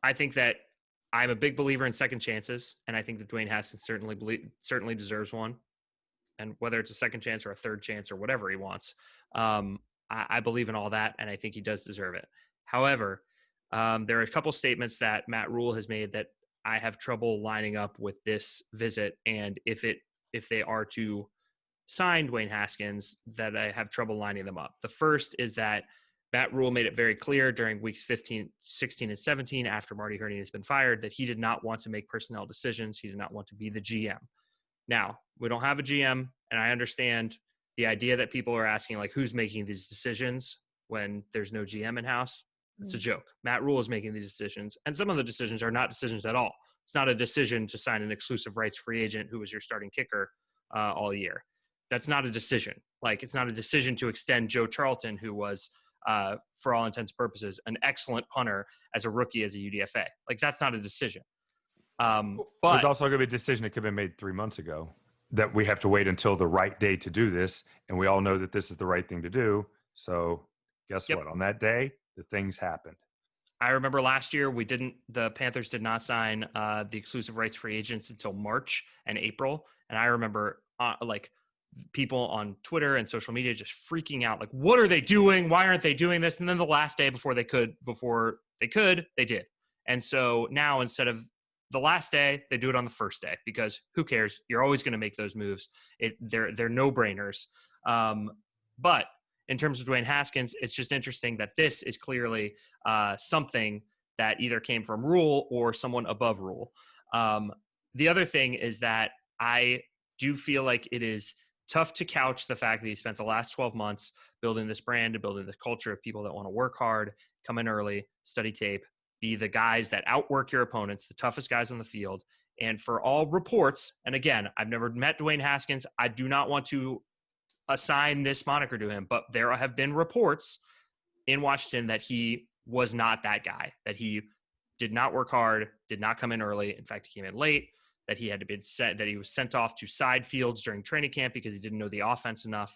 I think that I'm a big believer in second chances, and I think that Dwayne Haskins certainly deserves one. And whether it's a second chance or a third chance or whatever he wants, I believe in all that, and I think he does deserve it. However, there are a couple statements that Matt Rule has made that I have trouble lining up with this visit, and if they are to sign Dwayne Haskins, that I have trouble lining them up. The first is that Matt Rule made it very clear during weeks 15, 16, and 17, after Marty Hurney has been fired, that he did not want to make personnel decisions. He did not want to be the GM. Now, we don't have a GM, and I understand the idea that people are asking, like, who's making these decisions when there's no GM in-house? It's a joke. Matt Rule is making these decisions, and some of the decisions are not decisions at all. It's not a decision to sign an exclusive rights free agent who was your starting kicker all year. That's not a decision. Like, it's not a decision to extend Joe Charlton, who was, for all intents and purposes, an excellent punter as a rookie as a UDFA. Like, that's not a decision. But But there's also going to be a decision that could have been made 3 months ago that we have to wait until the right day to do this. And we all know that this is the right thing to do. So guess what? On that day, the things happened. I remember last year the Panthers did not sign the exclusive rights free agents until March and April. And I remember like people on Twitter and social media just freaking out, like, what are they doing? Why aren't they doing this? And then the last day before they did. And so now, instead of the last day, they do it on the first day, because who cares? You're always going to make those moves. They're no-brainers. But in terms of Dwayne Haskins, it's just interesting that this is clearly something that either came from Rule or someone above Rule. The other thing is that I do feel like it is tough to couch the fact that he spent the last 12 months building this brand and building this culture of people that want to work hard, come in early, study tape, be the guys that outwork your opponents, the toughest guys on the field. And for all reports, and again, I've never met Dwayne Haskins. I do not want to assign this moniker to him, but there have been reports in Washington that he was not that guy, that he did not work hard, did not come in early. In fact, he came in late, that he had to be sent, that he was sent off to side fields during training camp because he didn't know the offense enough.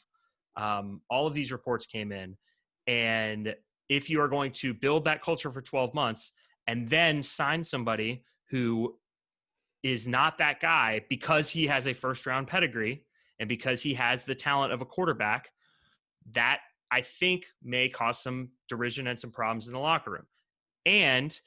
All of these reports came in. And if you are going to build that culture for 12 months and then sign somebody who is not that guy because he has a first-round pedigree and because he has the talent of a quarterback, that I think may cause some derision and some problems in the locker room. And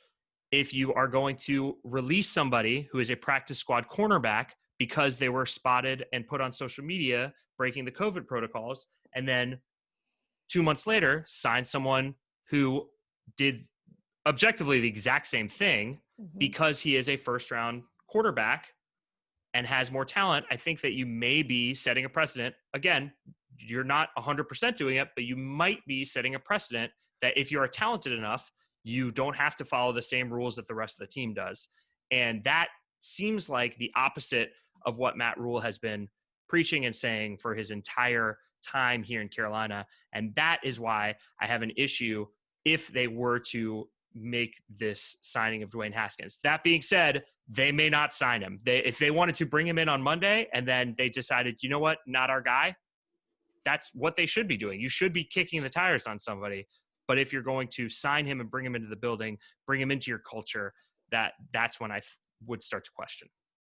if you are going to release somebody who is a practice squad cornerback because they were spotted and put on social media breaking the COVID protocols, and then 2 months later sign someone who did objectively the exact same thing because he is a first-round quarterback and has more talent, I think that you may be setting a precedent. Again, you're not 100% doing it, but you might be setting a precedent that if you're talented enough, you don't have to follow the same rules that the rest of the team does. And that seems like the opposite of what Matt Rule has been preaching and saying for his entire time here in Carolina. And that is why I have an issue if they were to make this signing of Dwayne Haskins. That being said, they may not sign him. If they wanted to bring him in on Monday and then they decided, you know what, not our guy, that's what they should be doing. You should be kicking the tires on somebody. But if you're going to sign him and bring him into the building, bring him into your culture, that's when I would start to question.